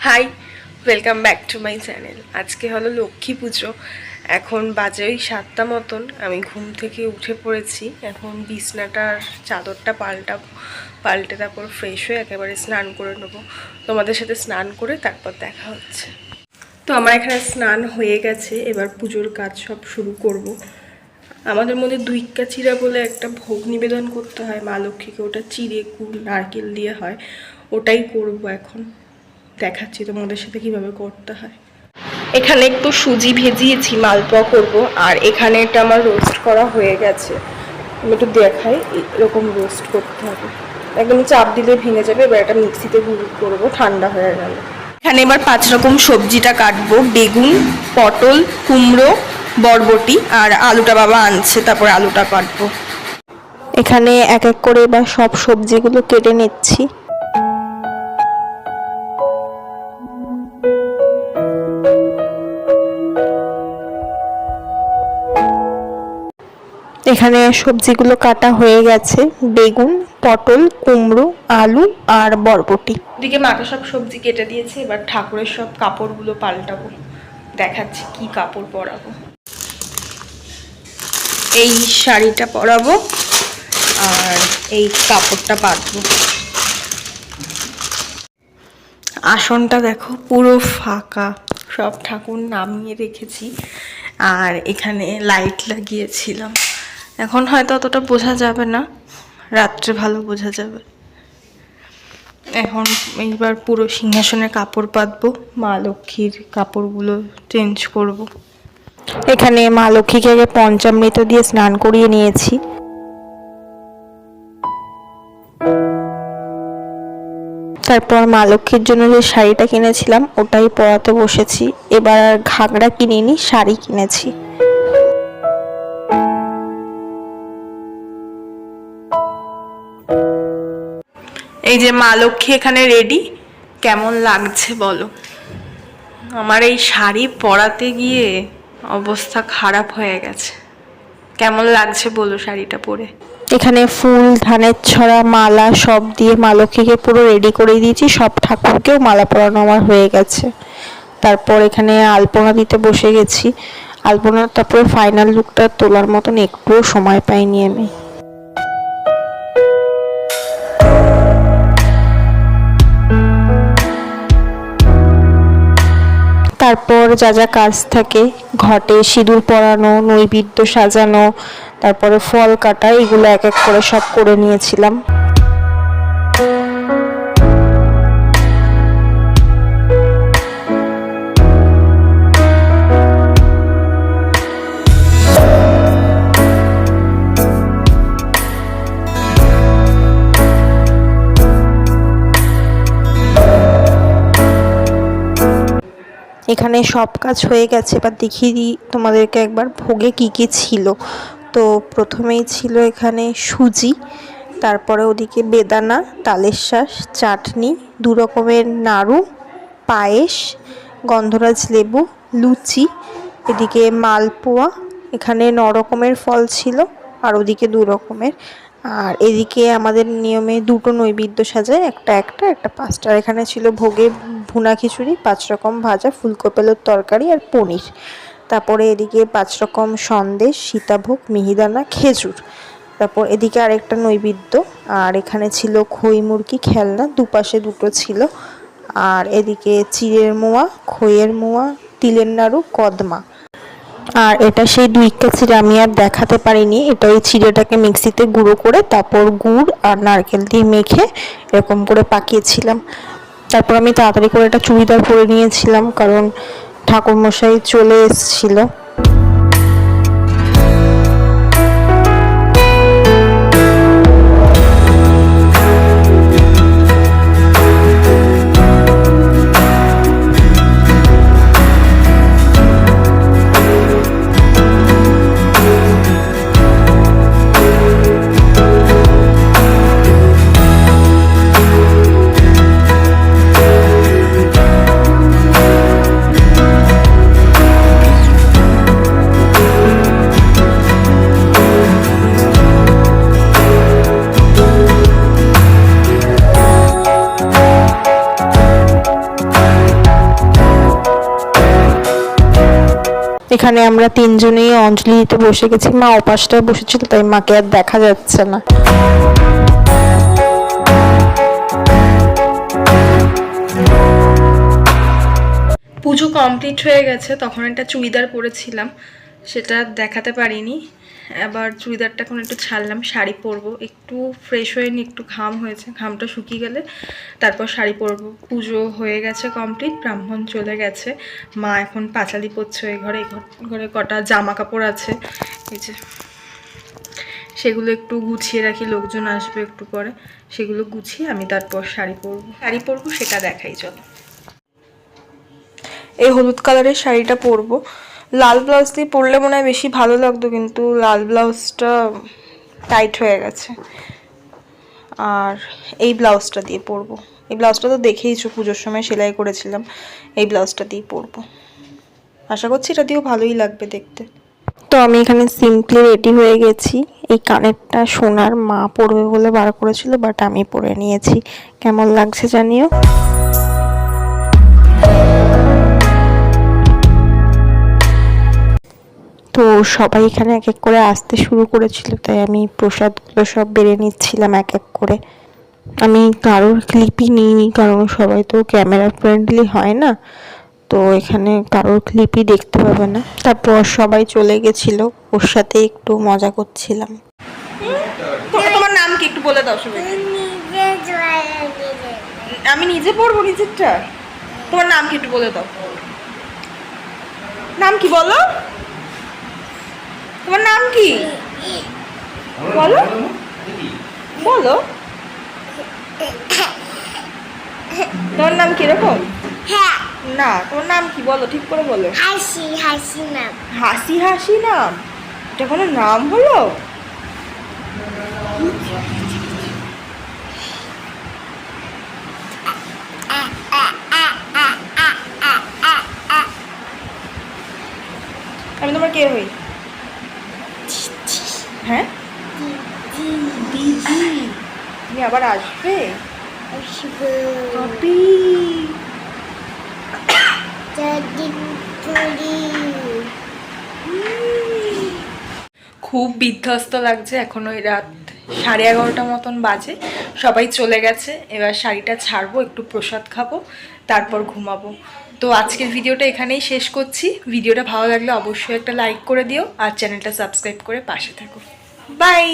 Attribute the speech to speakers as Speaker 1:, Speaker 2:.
Speaker 1: High, welcome back to my channel. আজকে হলো লক্ষ্মী পুজো। এখন বাজে ওই 7টা মতন। আমি ঘুম থেকে উঠে পড়েছি। এখন বিছনাটার চাদরটা পাল্টে তারপর ফ্রেশ হয়ে একেবারে স্নান করে নেবো। তোমাদের সাথে স্নান করে তারপর দেখা হচ্ছে। তো আমার এখানে স্নান হয়ে গেছে, এবার পুজোর কাজ সব শুরু করব। আমাদের মধ্যে দুইক্কা চিরা বলে একটা ভোগ নিবেদন করতে হয় মা লক্ষ্মীকে, ওটা চিড়ে গুড় নারকেল দিয়ে হয়, ওটাই করব এখন। দেখাচ্ছি তোমাদের সাথে কিভাবে করতে হয়। এখানে একটু সুজি ভেজিয়েছি, মালপোয়া করব। আর এখানে এটা আমার রোস্ট করা হয়ে গেছে, আমি একটু দেখাই। এরকম রোস্ট করতে হবে, একদম চাপ দিলে ভেঙে যাবে। এবার এটা মিক্সিতে গুঁড়ো করবো, ঠান্ডা হয়ে গেল। এখানে এবার 5 রকম সবজিটা কাটবো। বেগুন, পটল, কুমড়ো, বরবটি আর আলুটা বাবা আনছে, তারপরে আলুটা কাটবো। এখানে এক এক করে এবার সব সবজিগুলো কেটে নিচ্ছি। এখানে সবজিগুলো কাটা হয়ে গেছে, বেগুন, পটল, কুমড়ো, আলু আর বরবটি। এদিকে মাকে সব সবজি কেটে দিয়েছে, এবার ঠাকুরের সব কাপড়গুলো পাল্টাবো। দেখাচ্ছি কি কাপড় পরাবো। এই শাড়িটা পরাবো আর এই কাপড়টা পাতবো। আসনটা দেখো পুরো ফাঁকা, সব ঠাকুর নামিয়ে রেখেছি। আর এখানে লাইট লাগিয়েছিলাম, এখন হয়তো অতটা বোঝা যাবে না, রাত্রে ভালো বোঝা যাবে। এখন এইবার পুরো সিংহাসনে কাপড় পাতবো, মা লক্ষ্মীর কাপড়গুলো চেঞ্জ করব। এখানে মা লক্ষ্মীকে আগে পঞ্চামৃত দিয়ে স্নান করিয়ে নিয়েছি। তারপর মা লক্ষ্মীর জন্য যে শাড়িটা কিনেছিলাম ওটাই পরাতে বসেছি। এবার ঘাগরা কিনিনি, শাড়ি কিনেছি। এই যে মা লক্ষ্মী এখানে রেডি। কেমন লাগছে বলো? আমার এই শাড়ি পরাতে গিয়ে অবস্থা খারাপ হয়ে গেছে। কেমন লাগছে বলো শাড়িটা পরে? এখানে ফুল, ধানের ছড়া, মালা সব দিয়ে মা লক্ষ্মীকে পুরো রেডি করে দিয়েছি। সব ঠাকুরকেও মালা পরানো আমার হয়ে গেছে। তারপর এখানে আলপনা দিতে বসে গেছি। আলপনার তারপরে ফাইনাল লুকটা তোলার মতন একটুও সময় পাইনি আমি। তারপর যা যা কাজ থাকে, ঘটে সিঁদুর পরানো, নৈবেদ্য সাজানো, তারপরে ফল কাটা, এগুলো এক এক করে সব করে নিয়েছিলাম। এখানে সব কাজ হয়ে গেছে, এবার দেখিয়ে দিই তোমাদেরকে একবার ভোগে কি কি ছিল। তো প্রথমেই ছিল এখানে সুজি, তারপরে ওদিকে বেদানা, তালের শাঁস, চাটনি, 2 রকমের নাড়ু, পায়েস, গন্ধরাজ লেবু, লুচি, এদিকে মালপোয়া, এখানে 9 রকমের ফল ছিল আর ওদিকে 2 রকমের। আর এদিকে আমাদের নিয়মে 2টো নৈবেদ্য সাজায়, একটা 5টা। এখানে ছিল ভোগে ভুনা খিচুড়ি, 5 রকম ভাজা, ফুলকপি তরকারি আর পনির। তারপরে এদিকে 5 রকম সন্দেশ, সীতাভোগ, মিহিদানা, খেজুর। তারপর এদিকে আরেকটা নৈবেদ্য। আর এখানে ছিল খই মুরগি খেলনা, দুপাশে 2টো ছিল। আর এদিকে চিড়ের মোয়া, খইয়ের মোয়া, তিলের নাড়ু, কদমা। আর এটা সেই 2 ইক্কা চিড়ে আমি আর দেখাতে পারিনি। এটা ওই চিড়েটাকে মিক্সিতে গুঁড়ো করে তারপর গুড় আর নারকেল দিয়ে মেখে এরকম করে পাকিয়েছিলাম। তারপর আমি তাড়াতাড়ি করে একটা চুড়িদার পরে নিয়েছিলাম, কারণ ঠাকুরমশাই চলে এসেছিল। এখানে আমরা তিনজনেই অঞ্জলি দিতে বসে গেছি। মা ওপাশটায় বসেছিল, তাই মাকে আর দেখা যাচ্ছে না। পুজো কমপ্লিট হয়ে গেছে। তখন একটা চুড়িদার পরেছিলাম, সেটা দেখাতে পারিনি। আবার চুড়িদারটা এখন একটু ছাড়লাম, শাড়ি পরবো। একটু ফ্রেশ হয়ে নি, একটু ঘাম হয়েছে, ঘামটা শুকিয়ে গেলে তারপর শাড়ি পরবো। পুজো হয়ে গেছে কমপ্লিট, ব্রাহ্মণ চলে গেছে। মা এখন পাঁচালি পরছে। এই ঘরে কটা জামা কাপড় আছে, এই যে সেগুলো একটু গুছিয়ে রাখি, লোকজন আসবে একটু পরে, সেগুলো গুছিয়ে আমি তারপর শাড়ি পরবো, সেটা দেখাই চলো। এই হলুদ কালারের শাড়িটা পরবো। লাল ব্লাউজ দিয়ে পরলে মনে হয় বেশি ভালো লাগতো, কিন্তু লাল ব্লাউজটা টাইট হয়ে গেছে। আর এই ব্লাউজটা দিয়ে পরবো। এই ব্লাউজটা তো দেখেইছো, পুজোর সময় সেলাই করেছিলাম। এই ব্লাউজটা দিয়ে পরবো, আশা করছি এটা দিয়েও ভালোই লাগবে দেখতে। তো আমি এখানে সিম্পলি রেডি হয়ে গেছি। এই কানেরটা সোনার, মা পরবে বলে বার করেছিল, বাট আমি পরে নিয়েছি। কেমন লাগছে জানিও। তো সবাই এখানে এক এক করে আসতে শুরু করেছিল, তাই আমি প্রসাদগুলো সব বেড়ে নিচ্ছিলাম এক এক করে। আমি কারোর ক্লিপই নিইনি, কারণ সবাই তো ক্যামেরা ফ্রেন্ডলি হয় না, তো এখানে কারোর ক্লিপই দেখতে পাবে না। তারপর সবাই চলে গেছিল, ওর সাথে একটু মজা করছিলাম। তোমার নাম কি একটু বলে দাও সবাই। আমি নিজে পড়বো নিজেরটা? তোমার নাম কি একটু বলে দাও। নাম কি বলো? তোমার নাম কি বলো, বলো। তোমার নাম কিরকম? না, তোমার নাম কি বলো, ঠিক করে বলো।
Speaker 2: হাসি হাসি নাম।
Speaker 1: হাসি হাসি নাম? এটা কোনো নাম হলো? আমি তোমার কে হই? হ্যাঁ, দিদি। তুমি আবার আসবে? কবে? খুব বিধ্বস্ত লাগছে। এখন ওই রাত 11:30 মতন বাজে, সবাই চলে গেছে। এবার শাড়িটা ছাড়বো, একটু প্রসাদ খাবো, তারপর ঘুমাবো। তো আজকের ভিডিওটা এখানেই শেষ করছি। ভিডিওটা ভালো লাগলে অবশ্যই একটা লাইক করে দিও, আর চ্যানেলটা সাবস্ক্রাইব করে পাশে থাকো। বাই।